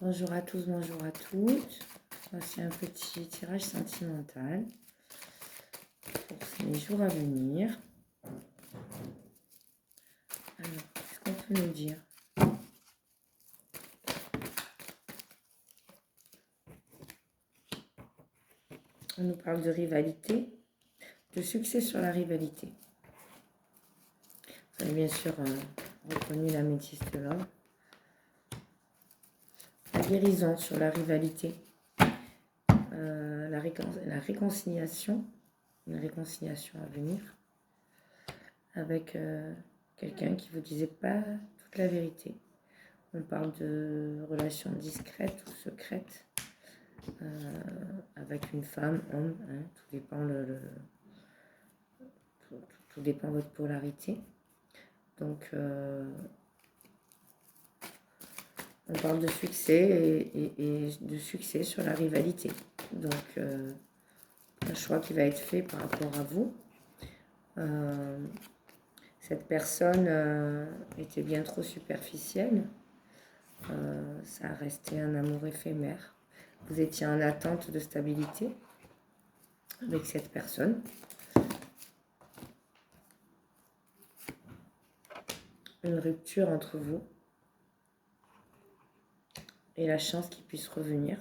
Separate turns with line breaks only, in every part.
Bonjour à tous, bonjour à toutes. Voici un petit tirage sentimental pour les jours à venir. Alors, qu'est-ce qu'on peut nous dire? On nous parle de rivalité, de succès sur la rivalité. Vous avez bien sûr reconnu l'améthyste là. La guérison sur la rivalité. La réconciliation, une réconciliation à venir avec quelqu'un qui ne vous disait pas toute la vérité. On parle de relations discrètes ou secrètes avec une femme, homme, hein, tout dépend tout dépend de votre polarité. Donc on parle de succès et de succès sur la rivalité. Donc un choix qui va être fait par rapport à vous. Cette personne était bien trop superficielle. Ça a resté un amour éphémère. Vous étiez en attente de stabilité avec cette personne. Une rupture entre vous et la chance qu'il puisse revenir.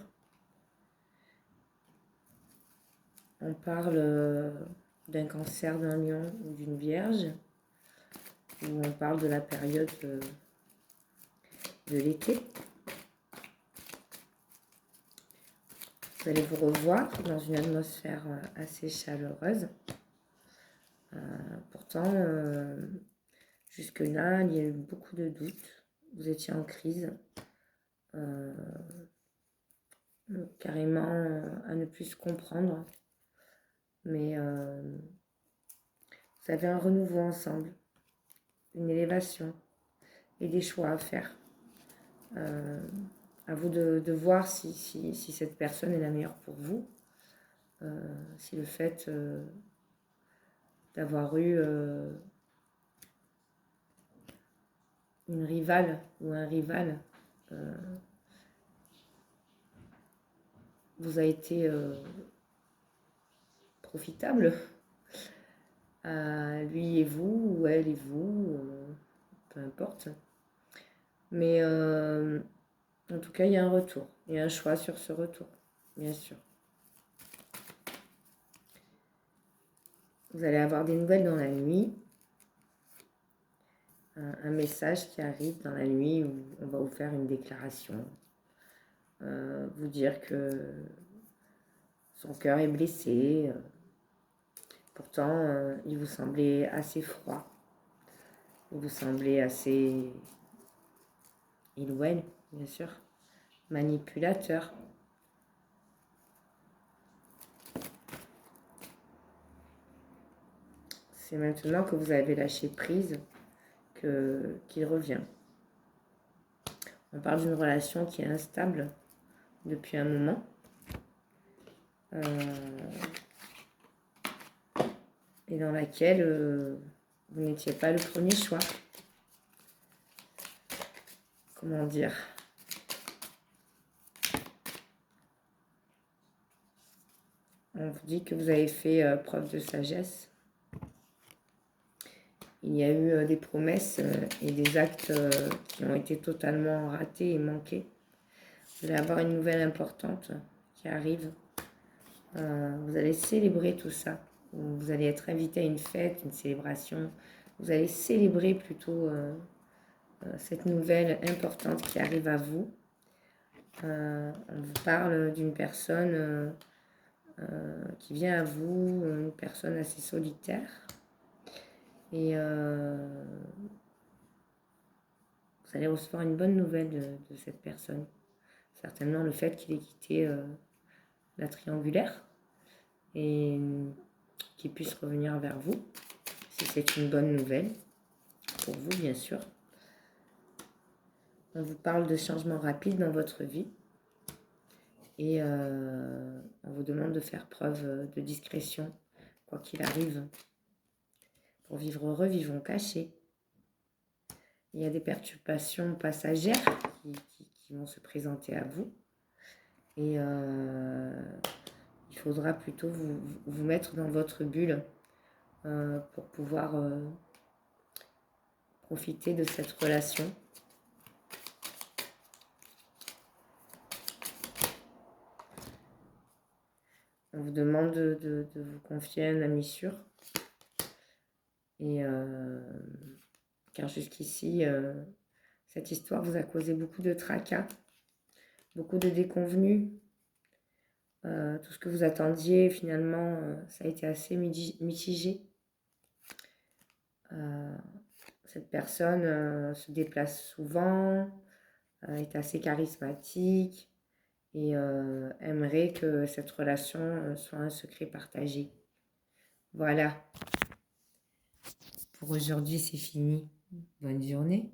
On parle d'un cancer d'un lion ou d'une vierge, ou on parle de la période de l'été. Vous allez vous revoir dans une atmosphère assez chaleureuse. Pourtant, jusque-là, il y a eu beaucoup de doutes. Vous étiez en crise. Carrément à ne plus se comprendre. Mais vous avez un renouveau ensemble. Une élévation. Et des choix à faire. À vous de voir si cette personne est la meilleure pour vous. Si le fait d'avoir eu une rivale ou un rival vous a été profitable, à lui et vous, ou elle et vous, peu importe. Mais en tout cas, il y a un retour, il y a un choix sur ce retour, bien sûr. Vous allez avoir des nouvelles dans la nuit, un message qui arrive dans la nuit où on va vous faire une déclaration, vous dire que son cœur est blessé. Pourtant, il vous semblait assez froid, il vous semblait assez... il ou elle, bien sûr, manipulateur. C'est maintenant que vous avez lâché prise qu'il revient. On parle d'une relation qui est instable depuis un moment. Et dans laquelle vous n'étiez pas le premier choix. Comment dire ? On vous dit que vous avez fait preuve de sagesse. Il y a eu des promesses et des actes qui ont été totalement ratés et manqués. Vous allez avoir une nouvelle importante qui arrive. Vous allez célébrer tout ça. Vous allez être invité à une fête, une célébration. Vous allez célébrer plutôt cette nouvelle importante qui arrive à vous. On vous parle d'une personne qui vient à vous, une personne assez solitaire. Et vous allez recevoir une bonne nouvelle de cette personne. Certainement le fait qu'il ait quitté la triangulaire et qu'il puisse revenir vers vous, si c'est une bonne nouvelle, pour vous bien sûr. On vous parle de changements rapides dans votre vie et on vous demande de faire preuve de discrétion, quoi qu'il arrive. Pour vivre heureux, vivons cachés. Il y a des perturbations passagères qui qui vont se présenter à vous. Et il faudra plutôt vous mettre dans votre bulle pour pouvoir profiter de cette relation. On vous demande de vous confier à un ami sûr. Et car jusqu'ici, cette histoire vous a causé beaucoup de tracas, beaucoup de déconvenues. Tout ce que vous attendiez, finalement, ça a été assez mitigé. Cette personne se déplace souvent, est assez charismatique et aimerait que cette relation soit un secret partagé. Voilà. Pour aujourd'hui, c'est fini. Bonne journée.